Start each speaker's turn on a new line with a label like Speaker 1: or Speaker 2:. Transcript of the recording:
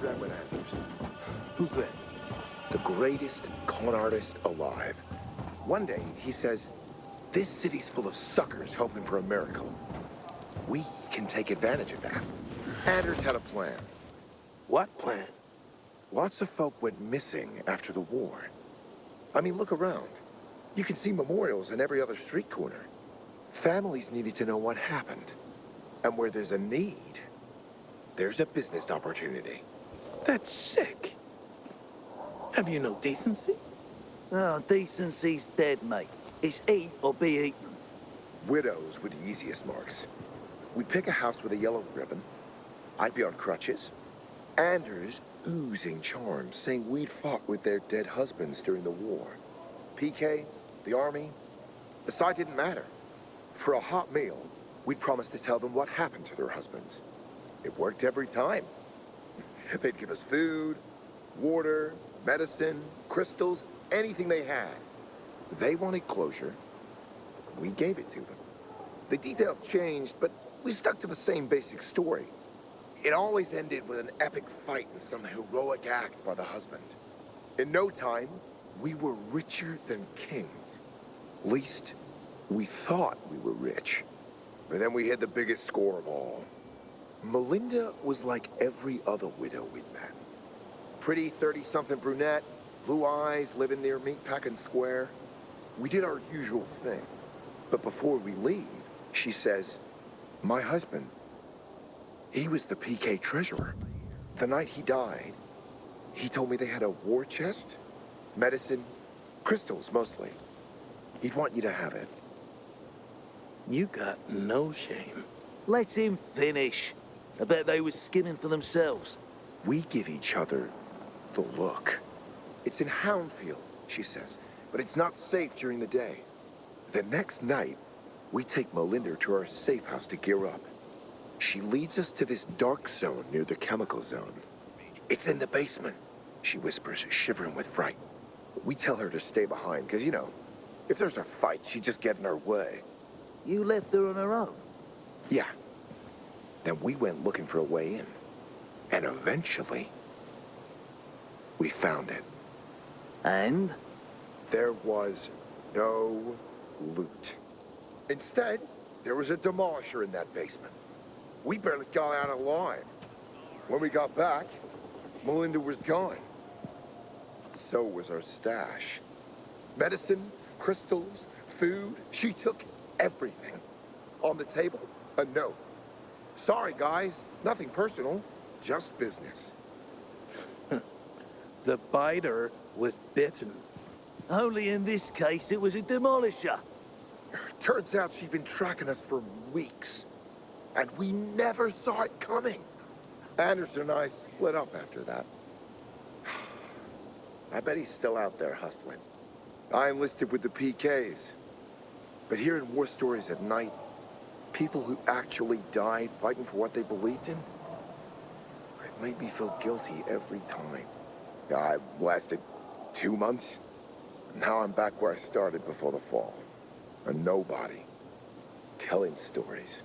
Speaker 1: ran with Anders.
Speaker 2: Who's that?
Speaker 1: The greatest con artist alive. One day, he says, this city's full of suckers hoping for a miracle. We can take advantage of that. Anders had a plan.
Speaker 2: What plan?
Speaker 1: Lots of folk went missing after the war. I mean, look around. You can see memorials in every other street corner. Families needed to know what happened. And where there's a need, there's a business opportunity.
Speaker 2: That's sick. Have you no decency?
Speaker 3: Oh, decency's dead, mate. It's eat or be eaten.
Speaker 1: Widows were the easiest marks. We'd pick a house with a yellow ribbon. I'd be on crutches. Anders oozing charms, saying we'd fought with their dead husbands during the war. PK, the army, the side didn't matter. For a hot meal, we'd promise to tell them what happened to their husbands. It worked every time. They'd give us food, water, medicine, crystals, anything they had. They wanted closure. We gave it to them. The details changed, but we stuck to the same basic story. It always ended with an epic fight and some heroic act by the husband. In no time, we were richer than kings. Least, we thought we were rich. But then we hit the biggest score of all. Melinda was like every other widow we'd met. Pretty 30-something brunette, blue eyes, living near Meatpacking Square. We did our usual thing. But before we leave, she says, my husband, he was the PK treasurer. The night he died, he told me they had a war chest, medicine, crystals mostly. He'd want you to have it.
Speaker 2: You got no shame.
Speaker 3: Let him finish. I bet they was skimming for themselves.
Speaker 1: We give each other the look. It's in Houndfield, she says, but it's not safe during the day. The next night, we take Melinda to our safe house to gear up. She leads us to this dark zone near the chemical zone. It's in the basement, she whispers, shivering with fright. We tell her to stay behind, because, you know, if there's a fight, she'd just get in our way.
Speaker 3: You left her on her own?
Speaker 1: Yeah. Then we went looking for a way in. And eventually, we found it.
Speaker 3: And?
Speaker 1: There was no loot. Instead, there was a demolisher in that basement. We barely got out alive. When we got back, Melinda was gone. So was our stash. Medicine, crystals, food. She took everything. On the table, a note. Sorry, guys. Nothing personal. Just business.
Speaker 2: The biter was bitten.
Speaker 3: Only in this case, it was a demolisher.
Speaker 1: Turns out she'd been tracking us for weeks. And we never saw it coming. Anderson and I split up after that. I bet he's still out there hustling. I enlisted with the PKs. But hearing war stories at night, people who actually died fighting for what they believed in, it made me feel guilty every time. I lasted 2 months. Now I'm back where I started before the fall. A nobody, telling stories.